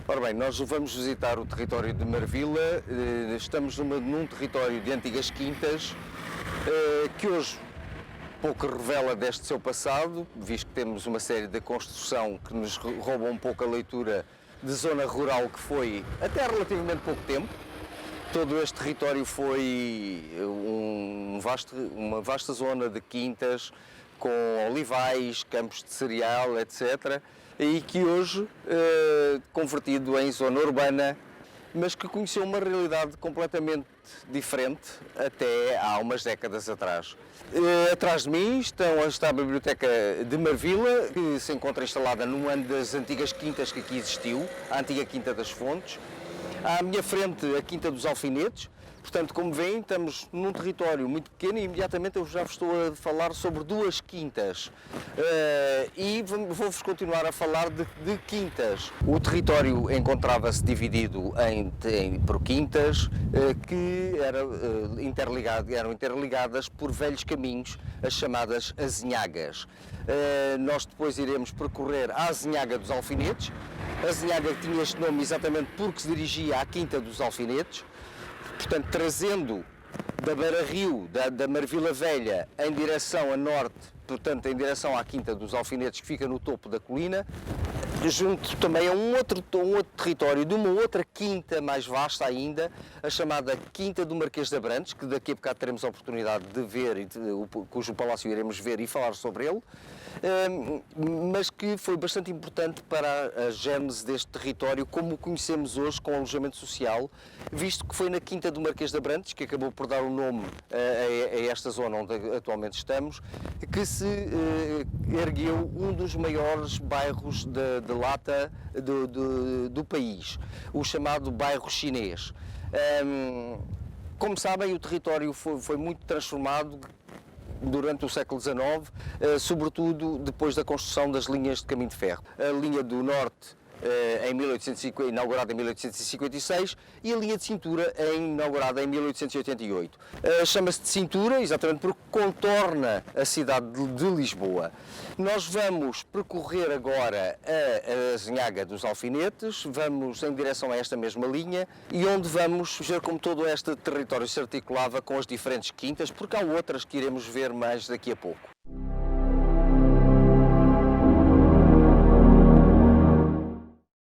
Ora bem, nós vamos visitar o território de Marvila, estamos num território de antigas quintas, que hoje pouco revela deste seu passado, visto que temos uma série de construção que nos rouba um pouco a leitura de zona rural que foi até há relativamente pouco tempo. Todo este território foi uma vasta zona de quintas, com olivais, campos de cereal, etc. E que hoje, convertido em zona urbana, mas que conheceu uma realidade completamente diferente até há umas décadas atrás. Atrás de mim está a Biblioteca de Marvila, que se encontra instalada numa das antigas quintas que aqui existiu, a antiga Quinta das Fontes. À minha frente, a Quinta dos Alfinetes. Portanto, como veem, estamos num território muito pequeno e imediatamente eu já vos estou a falar sobre duas quintas. E vou-vos continuar a falar de quintas. O território encontrava-se dividido por quintas que eram interligadas por velhos caminhos, as chamadas azinhagas. Nós depois iremos percorrer a Azinhaga dos Alfinetes. A Azinhaga tinha este nome exatamente porque se dirigia à Quinta dos Alfinetes. Portanto, trazendo da Beira-Rio, da Marvila Velha, em direção a norte, portanto, em direção à Quinta dos Alfinetes, que fica no topo da colina, junto também a um outro território de uma outra quinta mais vasta ainda, a chamada Quinta do Marquês de Abrantes, que daqui a bocado teremos a oportunidade de ver, cujo palácio iremos ver e falar sobre ele, mas que foi bastante importante para a gênese deste território, como o conhecemos hoje com o alojamento social, visto que foi na Quinta do Marquês de Abrantes, que acabou por dar o nome a esta zona onde atualmente estamos, que se ergueu um dos maiores bairros de lata do país, o chamado bairro chinês. Como sabem, o território foi muito transformado durante o século XIX, sobretudo depois da construção das linhas de caminho de ferro. A linha do Norte, inaugurada em 1856, e a linha de cintura, inaugurada em 1888. Chama-se de cintura exatamente porque contorna a cidade de Lisboa. Nós vamos percorrer agora a Azinhaga dos Alfinetes, vamos em direção a esta mesma linha e onde vamos ver como todo este território se articulava com as diferentes quintas, porque há outras que iremos ver mais daqui a pouco.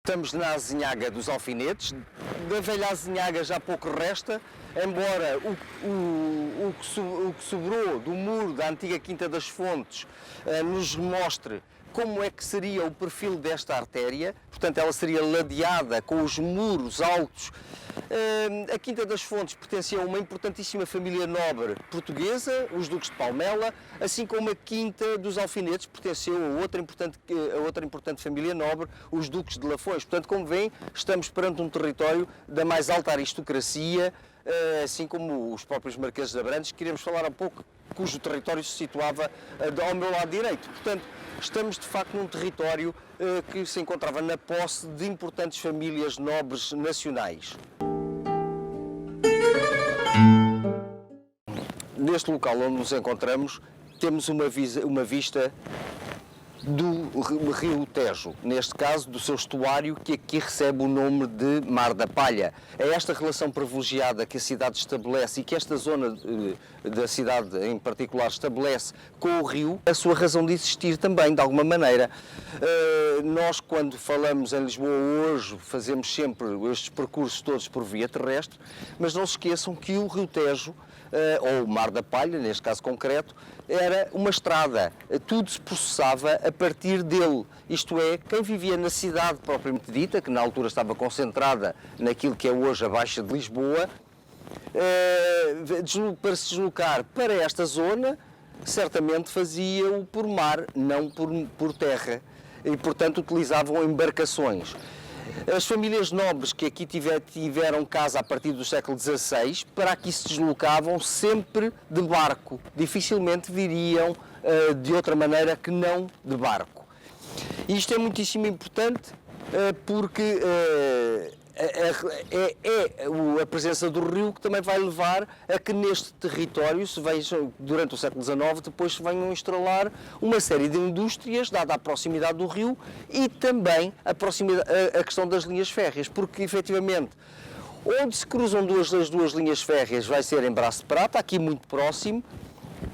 Estamos na Azinhaga dos Alfinetes. Da velha Azinhaga já pouco resta, embora o que sobrou do muro da antiga Quinta das Fontes nos mostre como é que seria o perfil desta artéria. Portanto, ela seria ladeada com os muros altos. A Quinta das Fontes pertencia a uma importantíssima família nobre portuguesa, os Duques de Palmela, assim como a Quinta dos Alfinetes pertenceu a outra importante família nobre, os Duques de Lafões. Portanto, como veem, estamos perante um território da mais alta aristocracia, assim como os próprios Marqueses de Abrantes, que iremos falar um pouco, cujo território se situava ao meu lado direito. Portanto, estamos de facto num território que se encontrava na posse de importantes famílias nobres nacionais. Neste local onde nos encontramos, temos uma vista do rio Tejo, neste caso do seu estuário, que aqui recebe o nome de Mar da Palha. É esta relação privilegiada que a cidade estabelece e que esta zona da cidade em particular estabelece com o rio, a sua razão de existir também, de alguma maneira. Nós, quando falamos em Lisboa hoje, fazemos sempre estes percursos todos por via terrestre, mas não se esqueçam que o rio Tejo, ou o Mar da Palha, neste caso concreto, era uma estrada. Tudo se processava a partir dele. Isto é, quem vivia na cidade propriamente dita, que na altura estava concentrada naquilo que é hoje a Baixa de Lisboa, para se deslocar para esta zona, certamente fazia-o por mar, não por terra. E, portanto, utilizavam embarcações. As famílias nobres que aqui tiveram casa a partir do século XVI, para aqui se deslocavam sempre de barco. Dificilmente viriam de outra maneira que não de barco. E isto é muitíssimo importante porque a presença do rio que também vai levar a que neste território se vejam, durante o século XIX, depois se venham a instalar uma série de indústrias, dada a proximidade do rio e também a questão das linhas férreas, porque efetivamente onde se cruzam as duas linhas férreas vai ser em Braço de Prata, aqui muito próximo,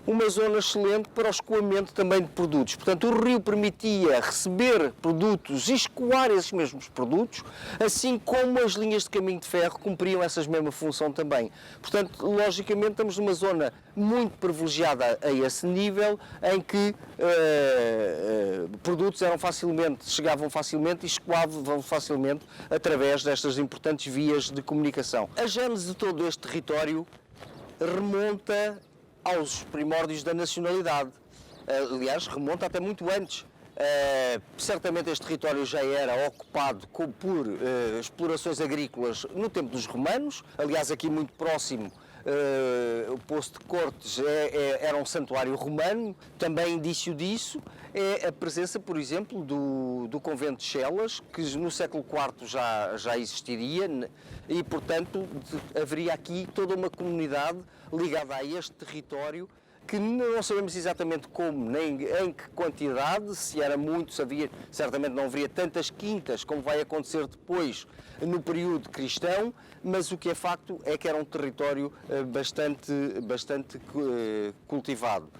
uma zona excelente para o escoamento também de produtos. Portanto, o rio permitia receber produtos e escoar esses mesmos produtos, assim como as linhas de caminho de ferro cumpriam essa mesma função também. Portanto, logicamente, estamos numa zona muito privilegiada a esse nível, em que produtos chegavam facilmente e escoavam facilmente através destas importantes vias de comunicação. A gênese de todo este território remonta aos primórdios da nacionalidade. Aliás, remonta até muito antes. Certamente este território já era ocupado por explorações agrícolas no tempo dos romanos. Aliás, aqui muito próximo, o Poço de Cortes era um santuário romano. Também indício disso é a presença, por exemplo, do convento de Chelas, que no século IV já existiria e, portanto, haveria aqui toda uma comunidade ligada a este território que não sabemos exatamente como, nem em que quantidade, se era muito, se havia, certamente não haveria tantas quintas como vai acontecer depois no período cristão, mas o que é facto é que era um território bastante cultivado.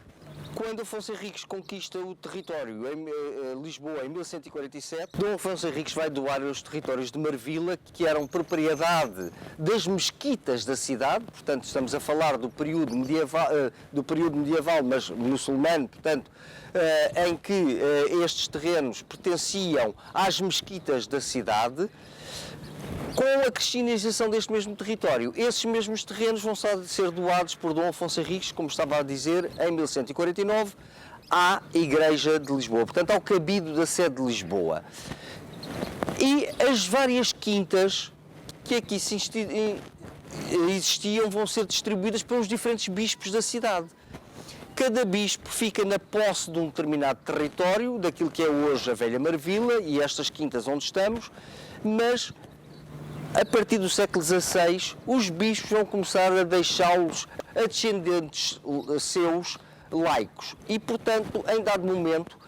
Quando Afonso Henriques conquista o território em Lisboa em 1147, Dom Afonso Henriques vai doar os territórios de Marvila, que eram propriedade das mesquitas da cidade, portanto estamos a falar do período medieval, mas muçulmano, portanto, em que estes terrenos pertenciam às mesquitas da cidade. Com a cristianização deste mesmo território, esses mesmos terrenos vão ser doados por Dom Afonso Henriques, como estava a dizer, em 1149, à Igreja de Lisboa, portanto ao cabido da sede de Lisboa. E as várias quintas que aqui existiam vão ser distribuídas pelos diferentes bispos da cidade. Cada bispo fica na posse de um determinado território, daquilo que é hoje a Velha Marvila e estas quintas onde estamos, mas a partir do século XVI, os bispos vão começar a deixá-los a descendentes seus laicos e, portanto, em dado momento,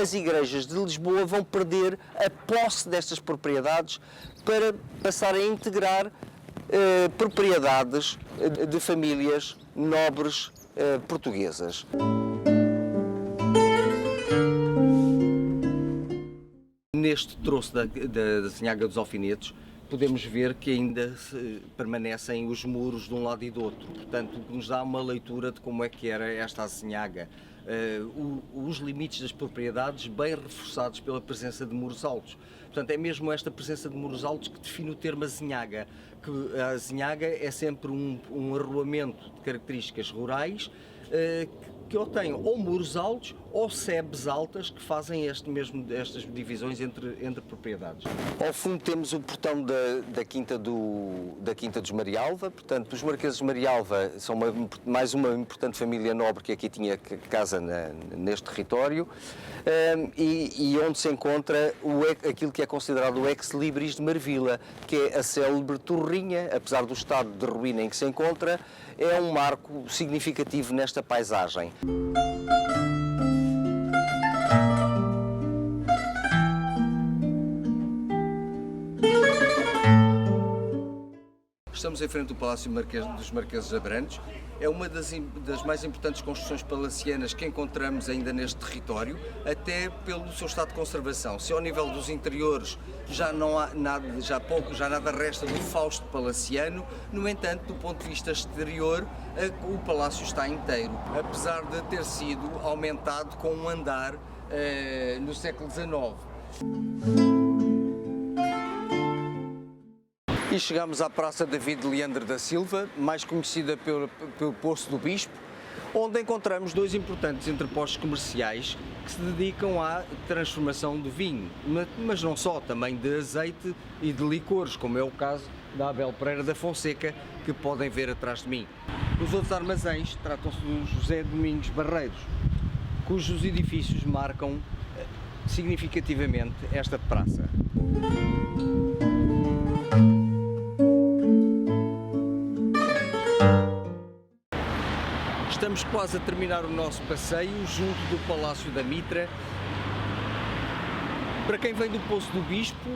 as igrejas de Lisboa vão perder a posse destas propriedades para passar a integrar propriedades de famílias nobres portuguesas. Neste troço da Zinhaga dos Alfinetes, podemos ver que ainda permanecem os muros de um lado e do outro, portanto, nos dá uma leitura de como é que era esta azinhaga. Os limites das propriedades bem reforçados pela presença de muros altos. Portanto, é mesmo esta presença de muros altos que define o termo azinhaga, que a azinhaga é sempre um arruamento de características rurais que ou têm ou muros altos ou sebes altas que fazem estas divisões entre propriedades. Ao fundo temos o portão da Quinta dos Marialva, portanto os Marqueses de Marialva são mais uma importante família nobre que aqui tinha casa neste território e onde se encontra aquilo que é considerado o ex-libris de Marvila, que é a célebre torrinha, apesar do estado de ruína em que se encontra, é um marco significativo nesta paisagem. Estamos em frente do Palácio dos Marqueses de Abrantes. É uma das mais importantes construções palacianas que encontramos ainda neste território, até pelo seu estado de conservação. Se ao nível dos interiores já não há nada, já nada resta do fausto palaciano, no entanto, do ponto de vista exterior, o palácio está inteiro, apesar de ter sido aumentado com um andar no século XIX. E chegamos à Praça David Leandro da Silva, mais conhecida pelo Poço do Bispo, onde encontramos dois importantes entrepostos comerciais que se dedicam à transformação de vinho, mas não só, também de azeite e de licores, como é o caso da Abel Pereira da Fonseca, que podem ver atrás de mim. Os outros armazéns tratam-se do José Domingos Barreiros, cujos edifícios marcam significativamente esta praça. estamos quase a terminar o nosso passeio junto do Palácio da Mitra. Para quem vem do Poço do Bispo,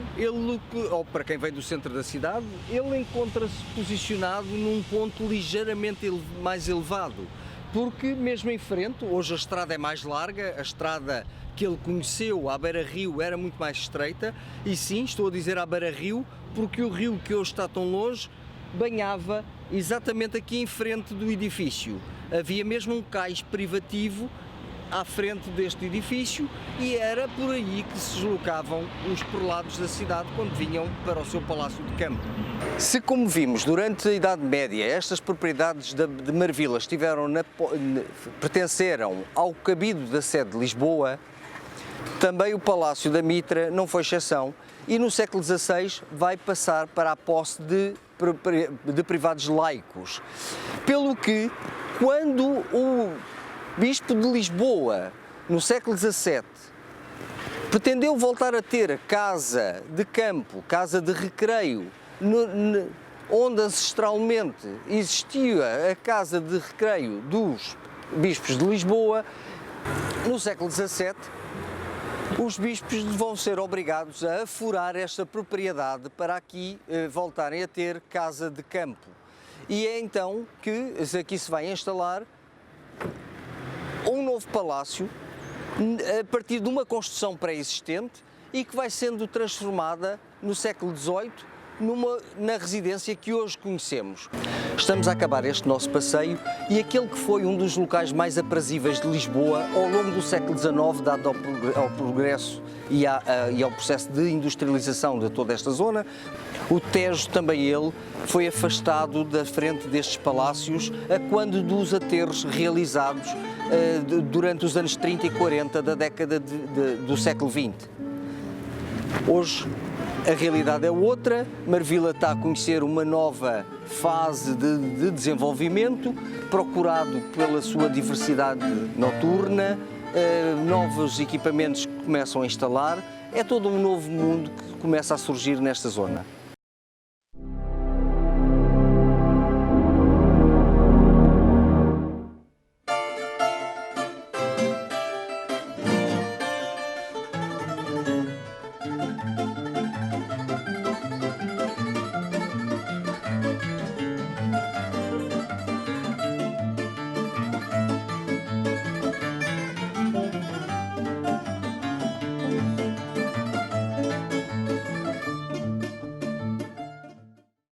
ou para quem vem do centro da cidade, ele encontra-se posicionado num ponto ligeiramente mais elevado, porque mesmo em frente, hoje a estrada é mais larga, a estrada que ele conheceu à beira-rio era muito mais estreita, e sim, estou a dizer à beira-rio, porque o rio que hoje está tão longe banhava exatamente aqui em frente do edifício. Havia mesmo um cais privativo à frente deste edifício e era por aí que se deslocavam os prelados da cidade quando vinham para o seu palácio de campo. Se, como vimos, durante a Idade Média estas propriedades de Marvila pertenceram ao cabido da sede de Lisboa, também o Palácio da Mitra não foi exceção e no século XVI vai passar para a posse de privados laicos. Pelo que, quando o Bispo de Lisboa, no século XVII, pretendeu voltar a ter a casa de campo, casa de recreio, onde ancestralmente existia a casa de recreio dos bispos de Lisboa, no século XVII, os bispos vão ser obrigados a afurar esta propriedade para aqui voltarem a ter casa de campo. E é então que aqui se vai instalar um novo palácio a partir de uma construção pré-existente e que vai sendo transformada no século XVIII na residência que hoje conhecemos. Estamos a acabar este nosso passeio e aquele que foi um dos locais mais aprazíveis de Lisboa ao longo do século XIX, dado ao progresso e ao processo de industrialização de toda esta zona, o Tejo, também ele, foi afastado da frente destes palácios a quando dos aterros realizados durante os anos 30 e 40 da década do século XX. Hoje a realidade é outra, Marvila está a conhecer uma nova fase de desenvolvimento, procurado pela sua diversidade noturna, novos equipamentos que começam a instalar, é todo um novo mundo que começa a surgir nesta zona.